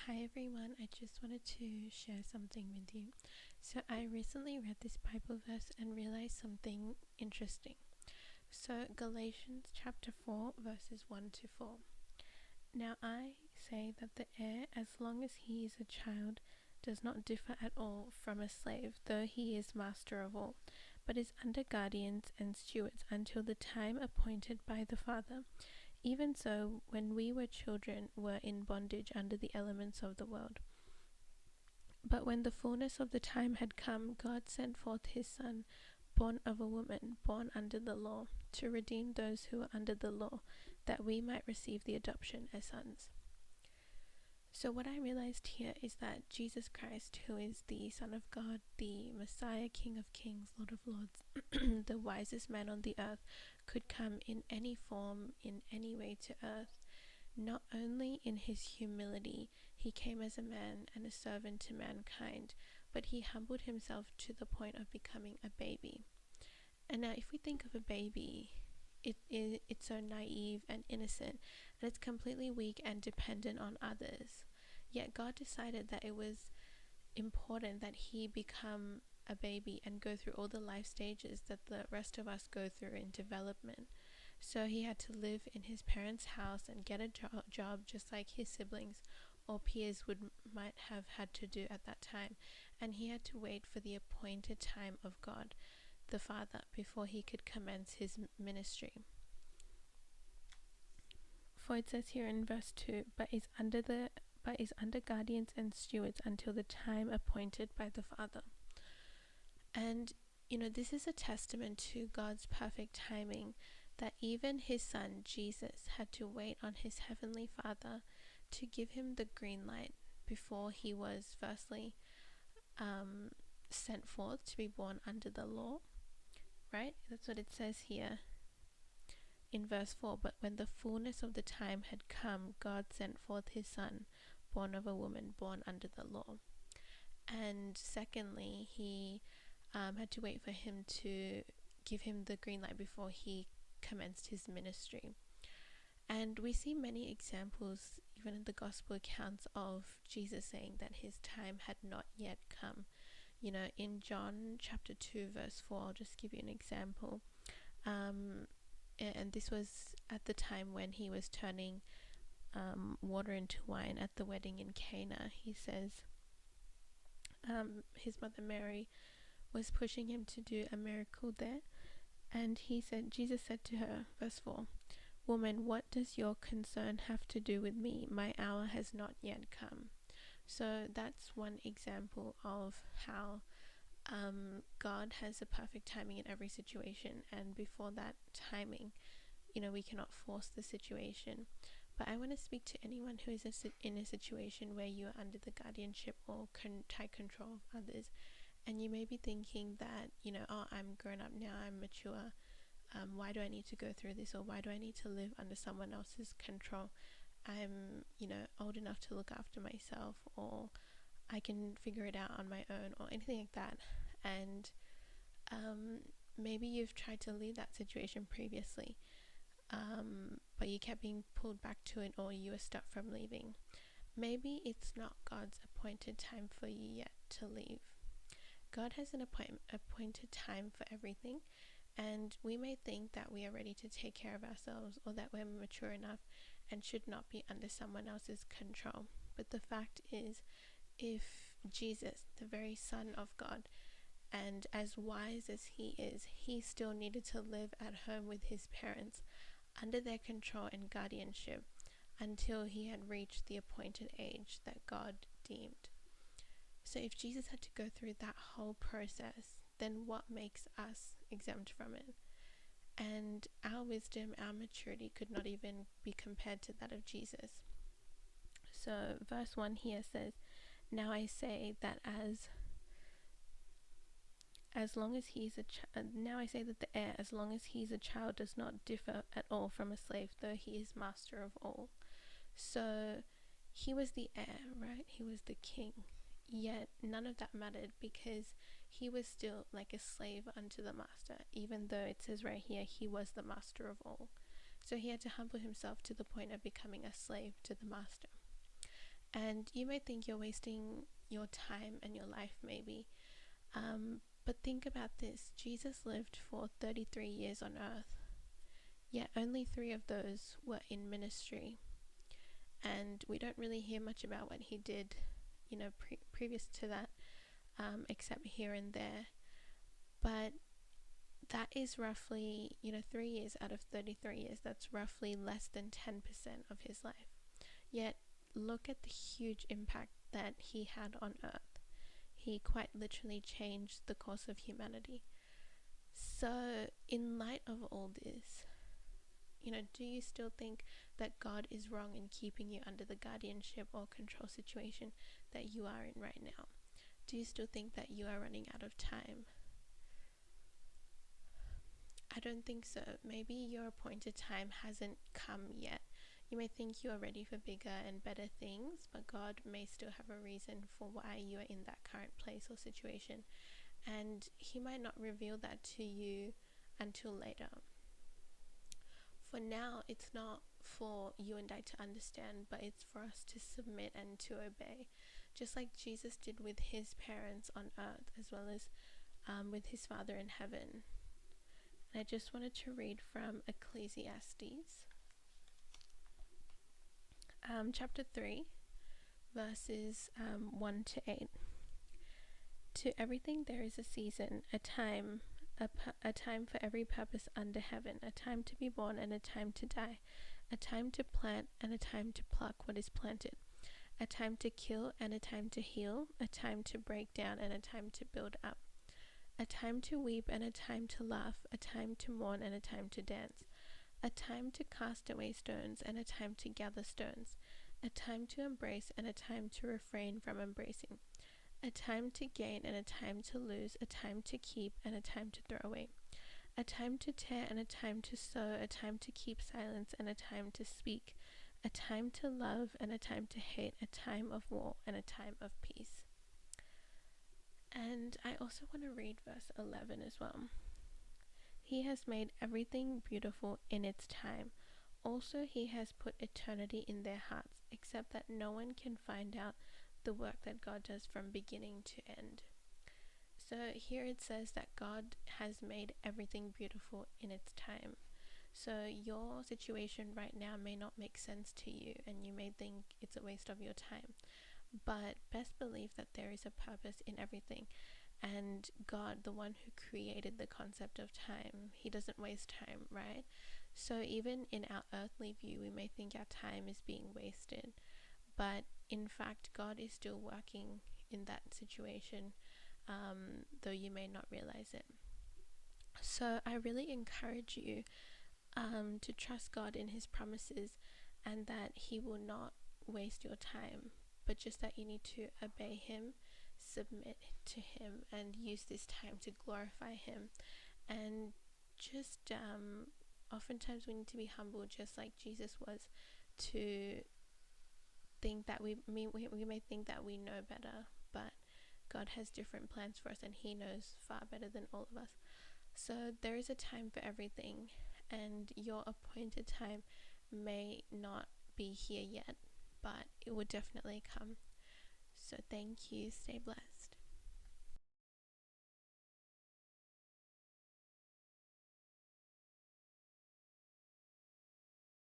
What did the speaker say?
Hi everyone, I just wanted to share something with you. So, I recently read this Bible verse and realized something interesting. So, Galatians chapter 4, verses 1 to 4. Now, I say that the heir, as long as he is a child, does not differ at all from a slave, though he is master of all, but is under guardians and stewards until the time appointed by the Father. Even so, when we were children, were in bondage under the elements of the world. But when the fullness of the time had come, God sent forth his Son, born of a woman, born under the law, to redeem those who were under the law, that we might receive the adoption as sons. So what I realized here is that Jesus Christ, who is the Son of God, the Messiah, King of Kings, Lord of Lords, the wisest man on the earth, could come in any form, in any way to earth. Not only in his humility, he came as a man and a servant to mankind, but he humbled himself to the point of becoming a baby. And now if we think of a baby, it's so naive and innocent, and it's completely weak and dependent on others. Yet God decided that it was important that he become a baby and go through all the life stages that the rest of us go through in development. So he had to live in his parents' house and get a job just like his siblings or peers might have had to do at that time. And he had to wait for the appointed time of God, the Father, before he could commence his ministry. For it says here in verse 2, but is under guardians and stewards until the time appointed by the Father. And this is a testament to God's perfect timing, that even his Son Jesus had to wait on his heavenly Father to give him the green light before he was firstly sent forth to be born under the law, right? That's what it says here in verse 4. But when the fullness of the time had come, God sent forth his Son, born of a woman, born under the law. And secondly, he had to wait for him to give him the green light before he commenced his ministry. And we see many examples, even in the gospel accounts, of Jesus saying that his time had not yet come. In John chapter 2 verse 4, I'll just give you an example. And this was at the time when he was turning water into wine at the wedding in Cana. He says his mother Mary was pushing him to do a miracle there, and Jesus said to her, verse 4, "Woman, what does your concern have to do with me? My hour has not yet come." So that's one example of how God has a perfect timing in every situation, and before that timing, we cannot force the situation. But I want to speak to anyone who is in a situation where you are under the guardianship or tight control of others, and you may be thinking that, I'm grown up now, I'm mature, why do I need to go through this, or why do I need to live under someone else's control? I'm, old enough to look after myself, or I can figure it out on my own, or anything like that. And maybe you've tried to leave that situation previously, but you kept being pulled back to it, or you were stuck from leaving. Maybe it's not God's appointed time for you yet to leave. God has an appointed time for everything, and we may think that we are ready to take care of ourselves, or that we're mature enough and should not be under someone else's control. But the fact is, if Jesus, the very Son of God, and as wise as he is, he still needed to live at home with his parents, under their control and guardianship, until he had reached the appointed age that God deemed. So if Jesus had to go through that whole process, then what makes us exempt from it? And our wisdom, our maturity could not even be compared to that of Jesus. So verse 1 here says, "Now I say that as long as he is now I say that the heir, as long as he is a child, does not differ at all from a slave, though he is master of all." So he was the heir, right? He was the king. Yet none of that mattered, because he was still like a slave unto the master, even though it says right here he was the master of all. So he had to humble himself to the point of becoming a slave to the master. And you may think you're wasting your time and your life, maybe. But think about this. Jesus lived for 33 years on earth, yet only 3 of those were in ministry. And we don't really hear much about what he did, previous to that, except here and there. But that is roughly, 3 years out of 33 years. That's roughly less than 10% of his life. Yet, look at the huge impact that he had on earth. He quite literally changed the course of humanity. So, in light of all this, do you still think that God is wrong in keeping you under the guardianship or control situation that you are in right now? Do you still think that you are running out of time? I don't think so. Maybe your appointed time hasn't come yet. You may think you are ready for bigger and better things, but God may still have a reason for why you are in that current place or situation, and He might not reveal that to you until later. For now, it's not for you and I to understand, but it's for us to submit and to obey, just like Jesus did with his parents on earth, as well as with his Father in heaven. And I just wanted to read from Ecclesiastes, chapter 3, verses 1 to 8. To everything there is a season, a time for every purpose under heaven, a time to be born and a time to die, a time to plant and a time to pluck what is planted, a time to kill and a time to heal, a time to break down and a time to build up, a time to weep and a time to laugh, a time to mourn and a time to dance, a time to cast away stones and a time to gather stones, a time to embrace and a time to refrain from embracing, a time to gain and a time to lose, a time to keep and a time to throw away, a time to tear and a time to sow, a time to keep silence and a time to speak, a time to love and a time to hate, a time of war and a time of peace. And I also want to read verse 11 as well. He has made everything beautiful in its time. Also, he has put eternity in their hearts, except that no one can find out the work that God does from beginning to end. So here it says that God has made everything beautiful in its time. So your situation right now may not make sense to you, and you may think it's a waste of your time. But best believe that there is a purpose in everything. And God, the one who created the concept of time, he doesn't waste time, right? So even in our earthly view, we may think our time is being wasted. But in fact, God is still working in that situation, though you may not realize it. So I really encourage you to trust God in his promises, and that he will not waste your time, but just that you need to obey him, submit to him, and use this time to glorify him. And just oftentimes we need to be humble, just like Jesus was, to think that we may think that we know better, but God has different plans for us, and he knows far better than all of us. So there is a time for everything, and your appointed time may not be here yet, but it will definitely come. So thank you. Stay blessed.